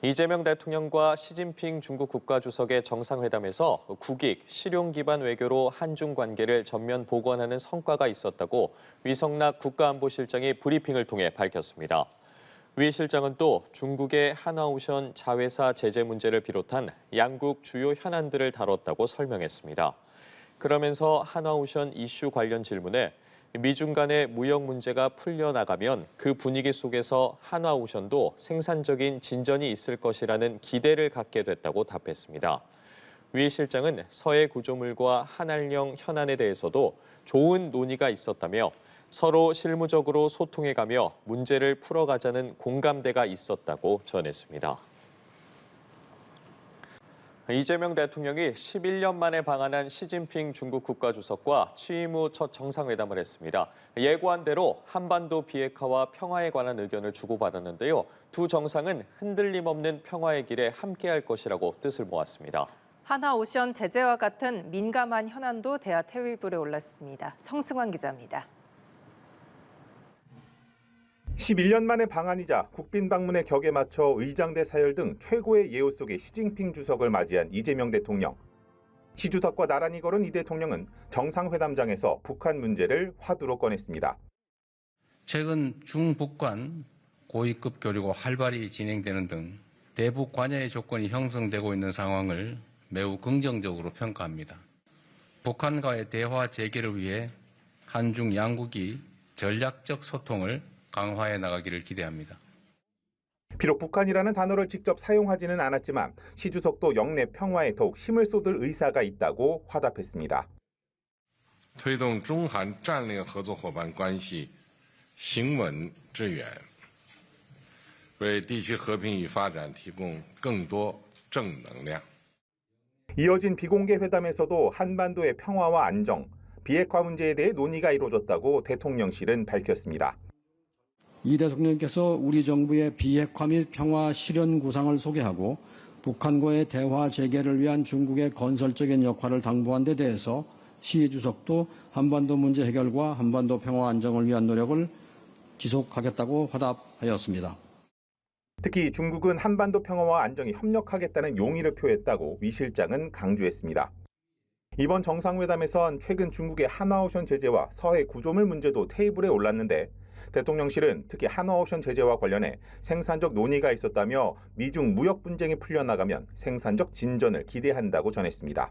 이재명 대통령과 시진핑 중국 국가주석의 정상회담에서 국익, 실용 기반 외교로 한중 관계를 전면 복원하는 성과가 있었다고 위성락 국가안보실장이 브리핑을 통해 밝혔습니다. 위 실장은 또 중국의 하나오션 자회사 제재 문제를 비롯한 양국 주요 현안들을 다뤘다고 설명했습니다. 그러면서 하나오션 이슈 관련 질문에 미중 간의 무역 문제가 풀려나가면 그 분위기 속에서 한화오션도 생산적인 진전이 있을 것이라는 기대를 갖게 됐다고 답했습니다. 위 실장은 서해 구조물과 한알령 현안에 대해서도 좋은 논의가 있었다며 서로 실무적으로 소통해가며 문제를 풀어가자는 공감대가 있었다고 전했습니다. 이재명 대통령이 11년 만에 방한한 시진핑 중국 국가주석과 취임 후 첫 정상회담을 했습니다. 예고한 대로 한반도 비핵화와 평화에 관한 의견을 주고받았는데요. 두 정상은 흔들림 없는 평화의 길에 함께할 것이라고 뜻을 모았습니다. 하나오션 제재와 같은 민감한 현안도 대화 테이블에 올랐습니다. 성승환 기자입니다. 11년 만에 방한이자 국빈 방문의 격에 맞춰 의장대 사열 등 최고의 예우 속에 시진핑 주석을 맞이한 이재명 대통령. 시 주석과 나란히 걸은 이 대통령은 정상회담장에서 북한 문제를 화두로 꺼냈습니다. 최근 중북 간 고위급 교류가 활발히 진행되는 등 대북 관여의 조건이 형성되고 있는 상황을 매우 긍정적으로 평가합니다. 북한과의 대화 재개를 위해 한중 양국이 전략적 소통을 강화해 나가기를 기대합니다. 비록 북한이라는 단어를 직접 사용하지는 않았지만 시 주석도 영내 평화에 더욱 힘을 쏟을 의사가 있다고 화답했습니다. 推动中韩战略合作伙伴关系行稳致远，为地区和平与发展提供更多正能量。 이어진 비공개 회담에서도 한반도의 평화와 안정, 비핵화 문제에 대해 논의가 이루어졌다고 대통령실은 밝혔습니다. 이 대통령께서 우리 정부의 비핵화 및 평화 실현 구상을 소개하고 북한과의 대화 재개를 위한 중국의 건설적인 역할을 당부한 데 대해서 시 주석도 한반도 문제 해결과 한반도 평화 안정을 위한 노력을 지속하겠다고 화답하였습니다. 특히 중국은 한반도 평화와 안정에 협력하겠다는 용의를 표했다고 위 실장은 강조했습니다. 이번 정상회담에선 최근 중국의 하나오션 제재와 서해 구조물 문제도 테이블에 올랐는데 대통령실은 특히 하나오션 제재와 관련해 생산적 논의가 있었다며 미중 무역 분쟁이 풀려나가면 생산적 진전을 기대한다고 전했습니다.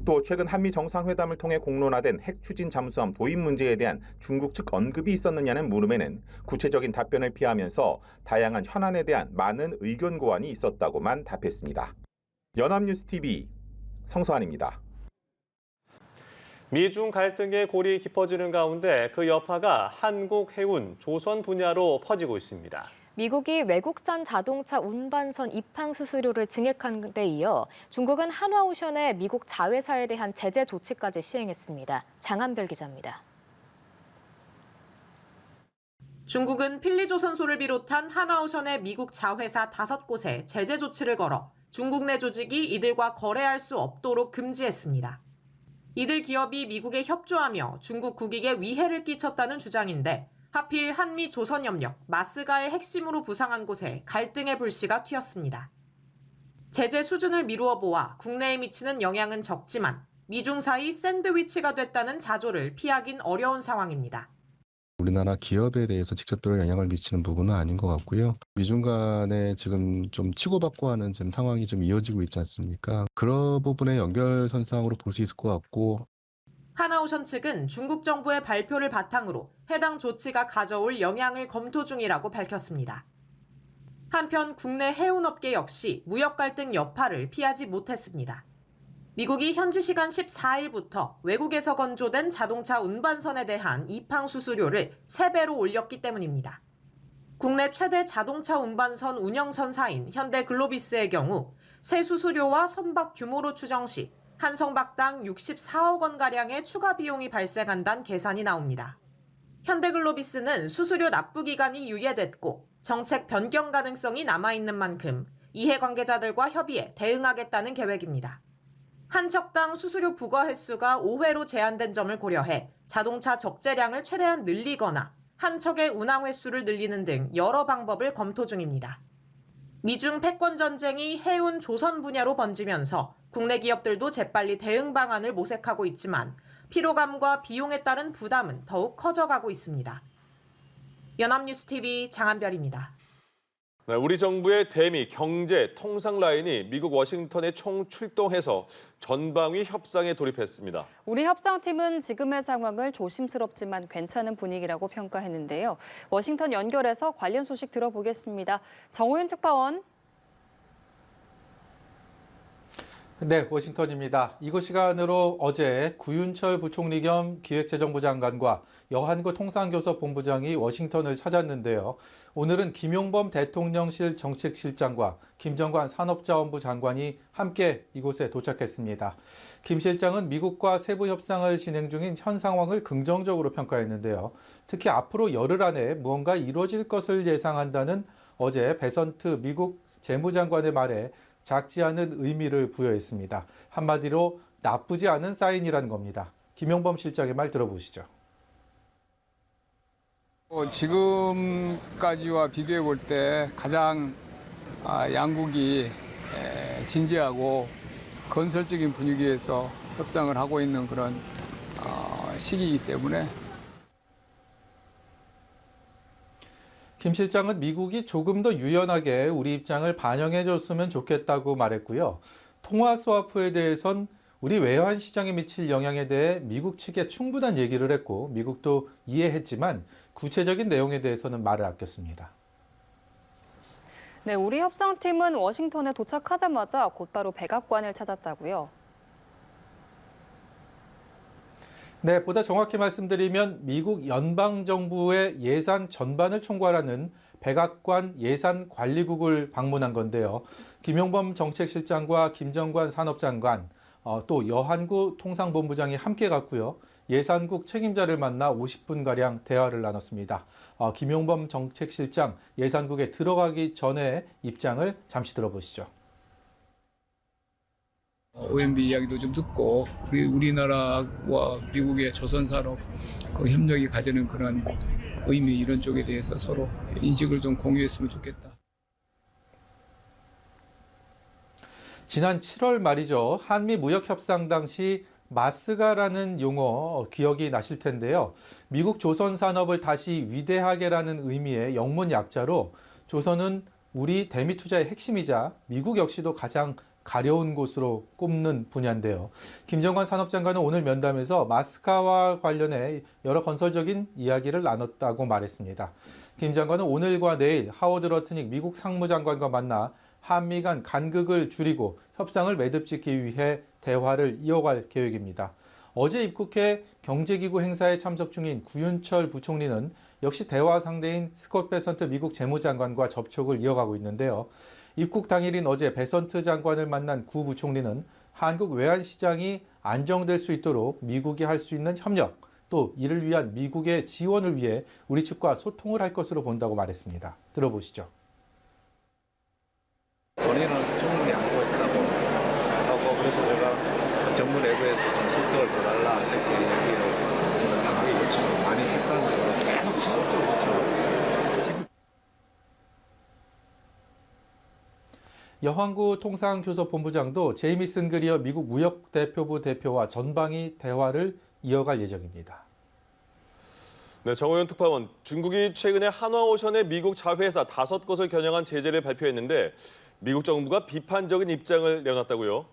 또 최근 한미 정상회담을 통해 공론화된 핵 추진 잠수함 도입 문제에 대한 중국 측 언급이 있었느냐는 물음에는 구체적인 답변을 피하면서 다양한 현안에 대한 많은 의견 고환이 있었다고만 답했습니다. 연합뉴스TV 성서환입니다. 미중 갈등의 골이 깊어지는 가운데 그 여파가 한국, 해운, 조선 분야로 퍼지고 있습니다. 미국이 외국산 자동차 운반선 입항 수수료를 증액한 데 이어 중국은 한화오션의 미국 자회사에 대한 제재 조치까지 시행했습니다. 장한별 기자입니다. 중국은 필리조선소를 비롯한 한화오션의 미국 자회사 5곳에 제재 조치를 걸어 중국 내 조직이 이들과 거래할 수 없도록 금지했습니다. 이들 기업이 미국에 협조하며 중국 국익에 위해를 끼쳤다는 주장인데 하필 한미 조선협력, 마스가의 핵심으로 부상한 곳에 갈등의 불씨가 튀었습니다. 제재 수준을 미루어 보아 국내에 미치는 영향은 적지만 미중 사이 샌드위치가 됐다는 자조를 피하긴 어려운 상황입니다. 우리나라 기업에 대해서 직접적으로 영향을 미치는 부분은 아닌 것 같고요. 미중 간에 지금 좀 치고받고 하는 지금 상황이 좀 이어지고 있지 않습니까? 그런 부분의 연결선상으로 볼 수 있을 것 같고. 하나오션 측은 중국 정부의 발표를 바탕으로 해당 조치가 가져올 영향을 검토 중이라고 밝혔습니다. 한편 국내 해운업계 역시 무역 갈등 여파를 피하지 못했습니다. 미국이 현지 시간 14일부터 외국에서 건조된 자동차 운반선에 대한 입항 수수료를 3배로 올렸기 때문입니다. 국내 최대 자동차 운반선 운영선사인 현대글로비스의 경우 새 수수료와 선박 규모로 추정 시 한 선박당 64억 원가량의 추가 비용이 발생한다는 계산이 나옵니다. 현대글로비스는 수수료 납부 기간이 유예됐고 정책 변경 가능성이 남아있는 만큼 이해관계자들과 협의해 대응하겠다는 계획입니다. 한 척당 수수료 부과 횟수가 5회로 제한된 점을 고려해 자동차 적재량을 최대한 늘리거나 한 척의 운항 횟수를 늘리는 등 여러 방법을 검토 중입니다. 미중 패권 전쟁이 해운 조선 분야로 번지면서 국내 기업들도 재빨리 대응 방안을 모색하고 있지만 피로감과 비용에 따른 부담은 더욱 커져가고 있습니다. 연합뉴스TV 장한별입니다. 네, 우리 정부의 대미 경제 통상 라인이 미국 워싱턴에 총출동해서 전방위 협상에 돌입했습니다. 우리 협상팀은 지금의 상황을 조심스럽지만 괜찮은 분위기라고 평가했는데요. 워싱턴 연결해서 관련 소식 들어보겠습니다. 정호윤 특파원. 네, 워싱턴입니다. 이곳 시간으로 어제 구윤철 부총리 겸 기획재정부 장관과 여한구 통상교섭본부장이 워싱턴을 찾았는데요. 오늘은 김용범 대통령실 정책실장과 김정관 산업자원부 장관이 함께 이곳에 도착했습니다. 김 실장은 미국과 세부 협상을 진행 중인 현 상황을 긍정적으로 평가했는데요. 특히 앞으로 열흘 안에 무언가 이루어질 것을 예상한다는 어제 베선트 미국 재무장관의 말에 작지 않은 의미를 부여했습니다. 한마디로 나쁘지 않은 사인이라는 겁니다. 김용범 실장의 말 들어보시죠. 지금까지와 비교해 볼 때 가장 양국이 진지하고 건설적인 분위기에서 협상을 하고 있는 그런 시기이기 때문에 김 실장은 미국이 조금 더 유연하게 우리 입장을 반영해 줬으면 좋겠다고 말했고요. 통화 스와프에 대해선 우리 외환 시장에 미칠 영향에 대해 미국 측에 충분한 얘기를 했고 미국도 이해했지만 구체적인 내용에 대해서는 말을 아꼈습니다. 네, 우리 협상팀은 워싱턴에 도착하자마자 곧바로 백악관을 찾았다고요. 네, 보다 정확히 말씀드리면 미국 연방정부의 예산 전반을 총괄하는 백악관 예산관리국을 방문한 건데요. 김용범 정책실장과 김정관 산업장관, 또 여한구 통상본부장이 함께 갔고요. 예산국 책임자를 만나 50분가량 대화를 나눴습니다. 김용범 정책실장 예산국에 들어가기 전에 입장을 잠시 들어보시죠. OMB 이야기도 좀 듣고 우리나라와 미국의 조선산업 그 협력이 가지는 그런 의미 이런 쪽에 대해서 서로 인식을 좀 공유했으면 좋겠다. 지난 7월 말이죠. 한미 무역 협상 당시 마스가라는 용어 기억이 나실 텐데요. 미국 조선 산업을 다시 위대하게라는 의미의 영문 약자로 조선은 우리 대미 투자의 핵심이자 미국 역시도 가장 가려운 곳으로 꼽는 분야인데요. 김정관 산업장관은 오늘 면담에서 마스카와 관련해 여러 건설적인 이야기를 나눴다고 말했습니다. 김 장관은 오늘과 내일 하워드 러트닉 미국 상무장관과 만나 한미 간 간극을 줄이고 협상을 매듭짓기 위해 대화를 이어갈 계획입니다. 어제 입국해 경제기구 행사에 참석 중인 구윤철 부총리는 역시 대화 상대인 스콧 베선트 미국 재무장관과 접촉을 이어가고 있는데요. 입국 당일인 어제 베선트 장관을 만난 구 부총리는 한국 외환시장이 안정될 수 있도록 미국이 할 수 있는 협력, 또 이를 위한 미국의 지원을 위해 우리 측과 소통을 할 것으로 본다고 말했습니다. 들어보시죠. 본인은 충분히 안고 있다고 하고 그래서 제가 정부 내부에서 좀 속도를 더 달라 이렇게 얘기를 제가 당하게 요청을 많이 했다는 걸 계속 지속적으로 요청하고 있어요. 여한구 통상교섭본부장도 제이미슨 그리어 미국 무역대표부 대표와 전방위 대화를 이어갈 예정입니다. 네, 정호연 특파원, 중국이 최근에 한화오션의 미국 자회사 5곳을 겨냥한 제재를 발표했는데 미국 정부가 비판적인 입장을 내놨다고요?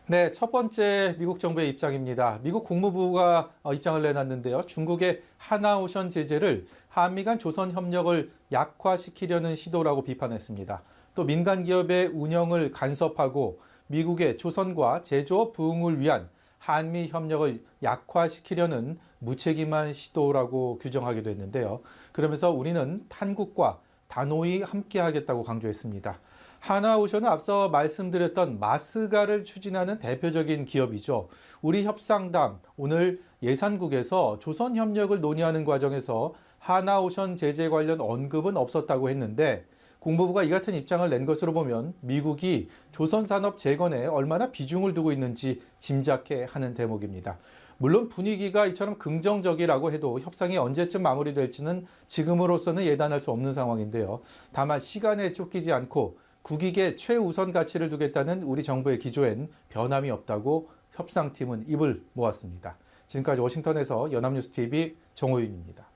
네, 첫 번째 미국 정부의 입장입니다. 미국 국무부가 입장을 내놨는데요. 중국의 한화오션 제재를 한미 간 조선 협력을 약화시키려는 시도라고 비판했습니다. 또 민간 기업의 운영을 간섭하고 미국의 조선과 제조업 부흥을 위한 한미 협력을 약화시키려는 무책임한 시도라고 규정하기도 했는데요. 그러면서 우리는 한국과 단호히 함께하겠다고 강조했습니다. 한화오션은 앞서 말씀드렸던 마스가를 추진하는 대표적인 기업이죠. 우리 협상단 오늘 예산국에서 조선 협력을 논의하는 과정에서 한화오션 제재 관련 언급은 없었다고 했는데 국무부가 이 같은 입장을 낸 것으로 보면 미국이 조선 산업 재건에 얼마나 비중을 두고 있는지 짐작해 하는 대목입니다. 물론 분위기가 이처럼 긍정적이라고 해도 협상이 언제쯤 마무리될지는 지금으로서는 예단할 수 없는 상황인데요. 다만 시간에 쫓기지 않고 국익에 최우선 가치를 두겠다는 우리 정부의 기조엔 변함이 없다고 협상팀은 입을 모았습니다. 지금까지 워싱턴에서 연합뉴스TV 정호윤입니다.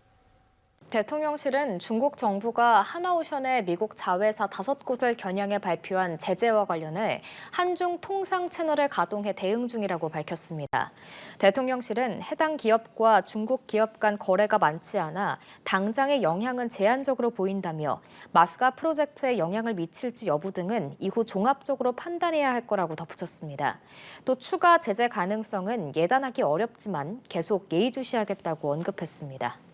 대통령실은 중국 정부가 하나오션의 미국 자회사 5곳을 겨냥해 발표한 제재와 관련해 한중 통상 채널을 가동해 대응 중이라고 밝혔습니다. 대통령실은 해당 기업과 중국 기업 간 거래가 많지 않아 당장의 영향은 제한적으로 보인다며 마스가 프로젝트에 영향을 미칠지 여부 등은 이후 종합적으로 판단해야 할 거라고 덧붙였습니다. 또 추가 제재 가능성은 예단하기 어렵지만 계속 예의주시하겠다고 언급했습니다.